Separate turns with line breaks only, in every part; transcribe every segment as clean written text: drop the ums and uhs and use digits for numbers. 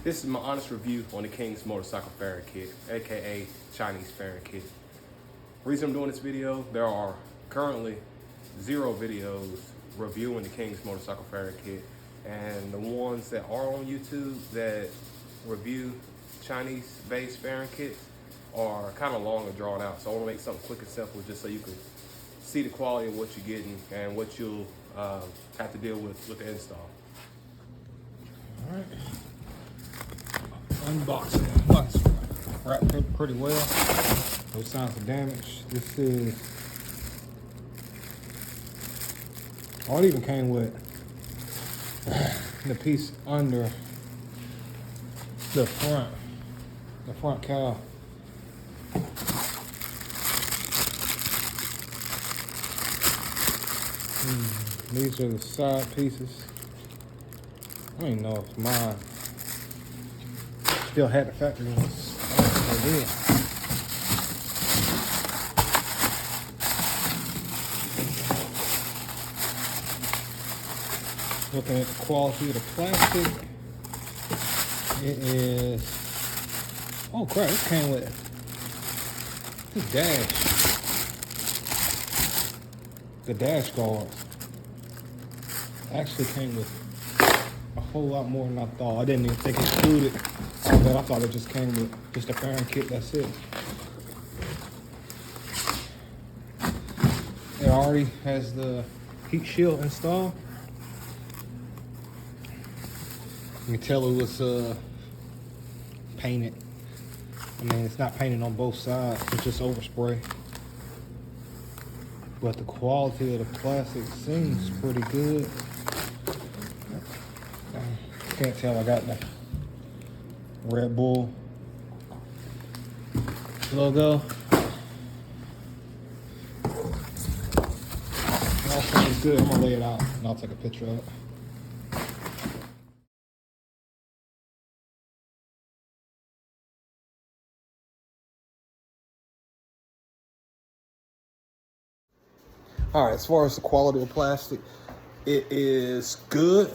This is my honest review on the King's motorcycle fairing kit, aka Chinese fairing kit. Reason I'm doing this video, there are currently 0 videos reviewing the King's motorcycle fairing kit, and the ones that are on YouTube that review Chinese based fairing kits are kind of long and drawn out. So I want to make something quick and simple just so you can see the quality of what you're getting and what you'll have to deal with the install.
All right. Unboxing. Box wrapped pretty well. No signs of damage. This is. Oh, it even came with the piece under the front cowl. These are the side pieces. I don't even know if mine still had the factory ones. I don't think they did. Looking at the quality of the plastic, it is, oh crap, it came with this dash. The dash guards actually came with a whole lot more than I thought. I didn't even think it included all that. I thought it just came with just a fairing kit, that's it. It already has the heat shield installed. You can tell it was painted. I mean, it's not painted on both sides, it's just overspray. But the quality of the plastic seems pretty good. Can't tell I got the Red Bull logo. All sounds good. I'm gonna lay it out and I'll take a picture of it. All right, as far as the quality of plastic, it is good,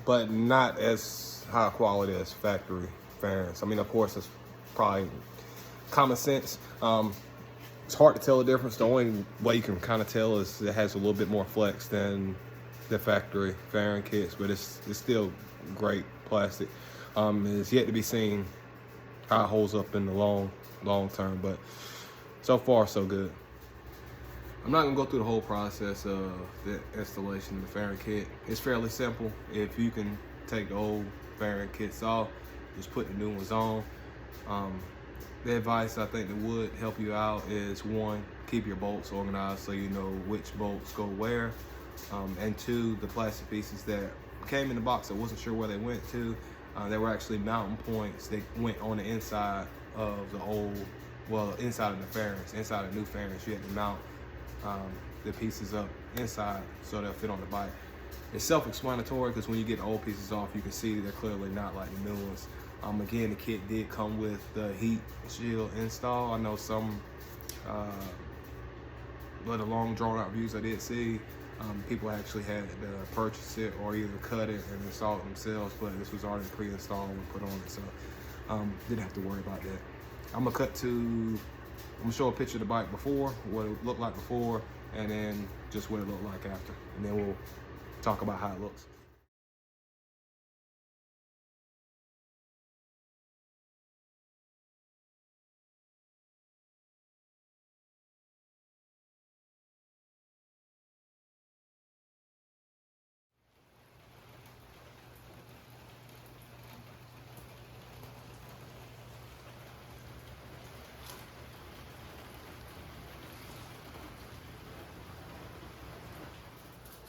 but not as high quality as factory fairings. I mean, of course, it's probably common sense. It's hard to tell the difference. The only way you can kind of tell is it has a little bit more flex than the factory fairing kits, but it's still great plastic. It's yet to be seen how it holds up in the long term, but so far so good. I'm not gonna go through the whole process of the installation of the fairing kit. It's fairly simple. If you can take the old fairing kits off, just put the new ones on. The advice I think that would help you out is 1, keep your bolts organized so you know which bolts go where. And 2, the plastic pieces that came in the box I wasn't sure where they went to, they were actually mounting points that went on the inside of the old, well, inside of the fairings, inside of new fairings. You had to mount the pieces up inside so they'll fit on the bike. It's self-explanatory because when you get the old pieces off, you can see they're clearly not like the new ones. Again, the kit did come with the heat shield install. I know some, but the long drawn out reviews I did see, people actually had to purchase it or either cut it and install it themselves, but this was already pre-installed and put on it, so didn't have to worry about that. I'm gonna show a picture of the bike before, what it looked like before, and then just what it looked like after. And then we'll talk about how it looks.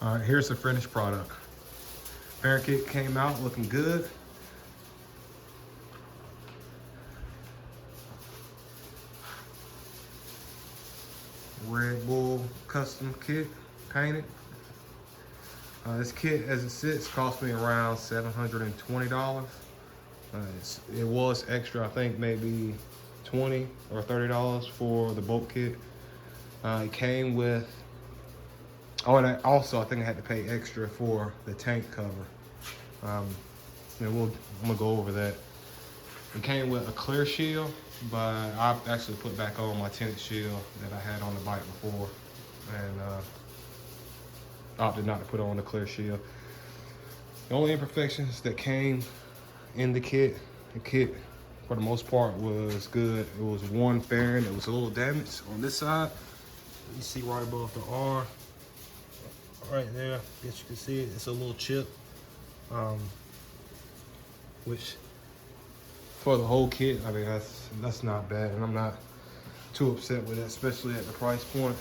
All right, here's the finished product. Fairing kit came out looking good. Red Bull custom kit, painted. This kit, as it sits, cost me around $720. It was extra, I think maybe $20 or $30 for the bolt kit. It came with, oh, and I think I had to pay extra for the tank cover. I'm gonna go over that. It came with a clear shield, but I actually put back on my tinted shield that I had on the bike before, and opted not to put on the clear shield. The only imperfections that came in the kit for the most part was good. It was one fairing that was a little damaged on this side. You see right above the R, right there. I guess you can see it. It's a little chip, which for the whole kit, I mean that's not bad, and I'm not too upset with it, especially at the price point.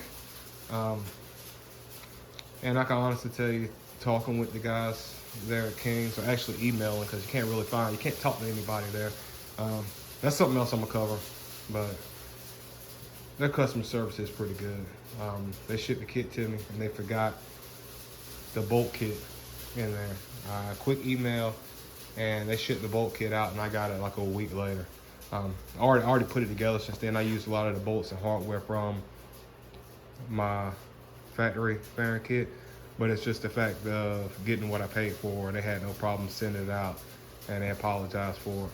And I can honestly tell you, talking with the guys there at King's, or actually emailing, because you can't talk to anybody there. That's something else I'm gonna cover, but their customer service is pretty good. They shipped the kit to me and they forgot the bolt kit in there. Quick email, and they shipped the bolt kit out, and I got it like a week later. I already put it together. Since then, I used a lot of the bolts and hardware from my factory fairing kit, but it's just the fact of getting what I paid for, and they had no problem sending it out, and they apologized for it.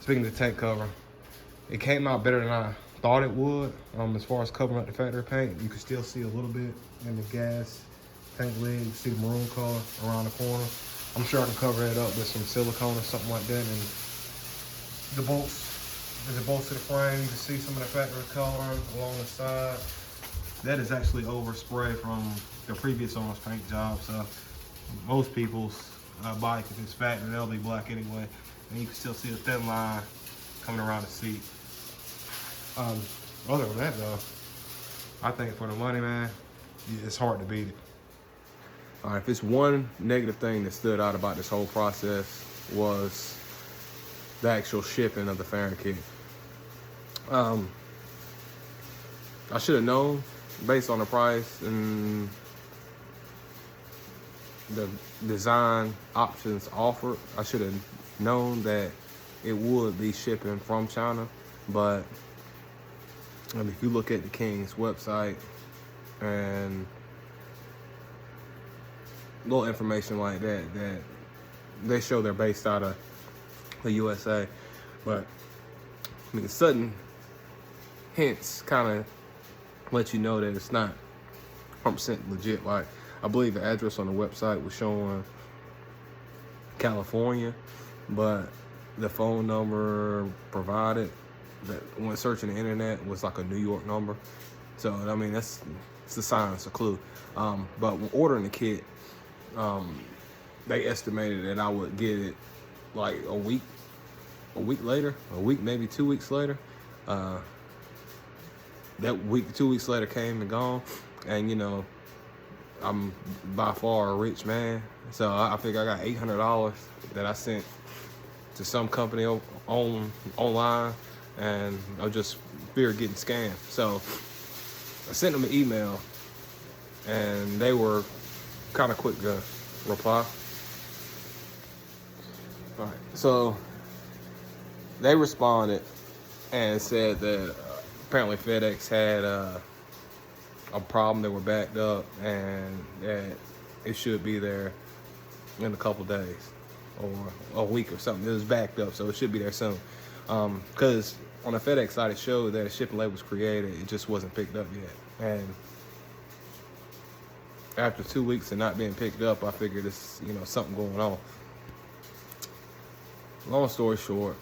Speaking of the tank cover, it came out better than I thought it would. As far as covering up the factory paint, you can still see a little bit in the gas tank lid. You can see the maroon color around the corner. I'm sure I can cover that up with some silicone or something like that. And the bolts to the frame, you can see some of the factory color along the side. That is actually overspray from the previous owner's paint job. So most people's bike, if it's factory, they'll be black anyway. And you can still see the thin line coming around the seat. Other than that though, I think for the money, man, it's hard to beat it. All right, if it's one negative thing that stood out about this whole process was the actual shipping of the fairing kit. I should have known based on the price and the design options offered. I should have known that it would be shipping from China, but I mean, if you look at the King's website and little information like that they show they're based out of the USA, but I mean, sudden hints kind of let you know that it's not 100% legit. Like, I believe the address on the website was showing California, but the phone number provided that when searching the internet was like a New York number. So I mean, it's a sign, it's a clue. But when ordering the kit, they estimated that I would get it like a week later, maybe 2 weeks later. That week, 2 weeks later came and gone, and you know, I'm by far a rich man, so I think I got $800 that I sent to some company online, and I just feared getting scammed. So I sent them an email, and they were kind of quick to reply. All right, so they responded and said that apparently FedEx had a problem. They were backed up, and that it should be there in a couple days or a week or something. It was backed up, so it should be there soon. Because on the FedEx side, it showed that a shipping label was created. It just wasn't picked up yet. And after 2 weeks of not being picked up, I figured it's, you know, something going on. Long story short,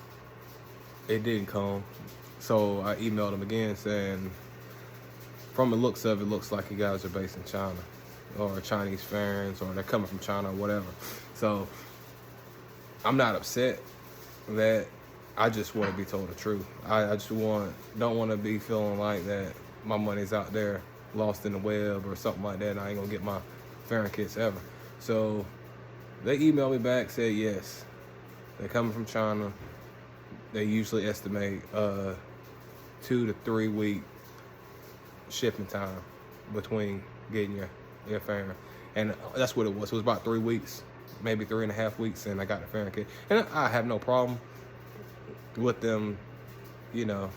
it didn't come. So I emailed them again saying, from the looks of it, looks like you guys are based in China, or Chinese Fairings, or they're coming from China, or whatever. So I'm not upset that. I just want to be told the truth. I just don't want to be feeling like that my money's out there lost in the web or something like that, and I ain't gonna get my fairing kits ever. So they emailed me back, said yes, they're coming from China. They usually estimate 2 to 3 week shipping time between getting your fairing, and that's what it was. It was about 3 weeks, maybe 3.5 weeks, and I got the fairing kit, and I have no problem with them, you know,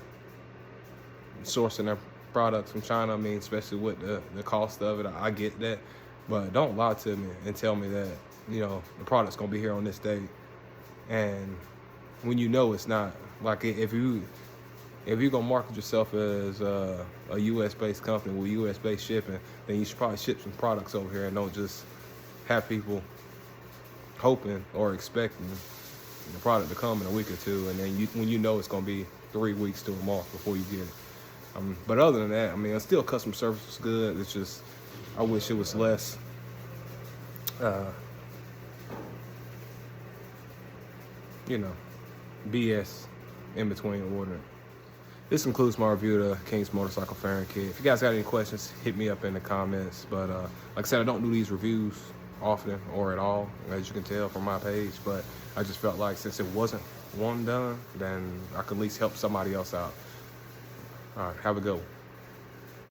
sourcing their products from China. I mean, especially with the cost of it, I get that. But don't lie to me and tell me that, you know, the product's gonna be here on this date, and when you know it's not. Like, if you're gonna market yourself as a U.S. based company with U.S. based shipping, then you should probably ship some products over here and don't just have people hoping or expecting the product to come in a week or two, and then when you know it's gonna be 3 weeks to a month before you get it. But other than that, I mean, still customer service was good. It's just, I wish it was less you know, BS in between ordering. This concludes my review of the King's Motorcycle Fairing Kit. If you guys got any questions, hit me up in the comments. But like I said, I don't do these reviews often or at all, as you can tell from my page. But I just felt like since it wasn't one done, then I could at least help somebody else out. All right, have a good one.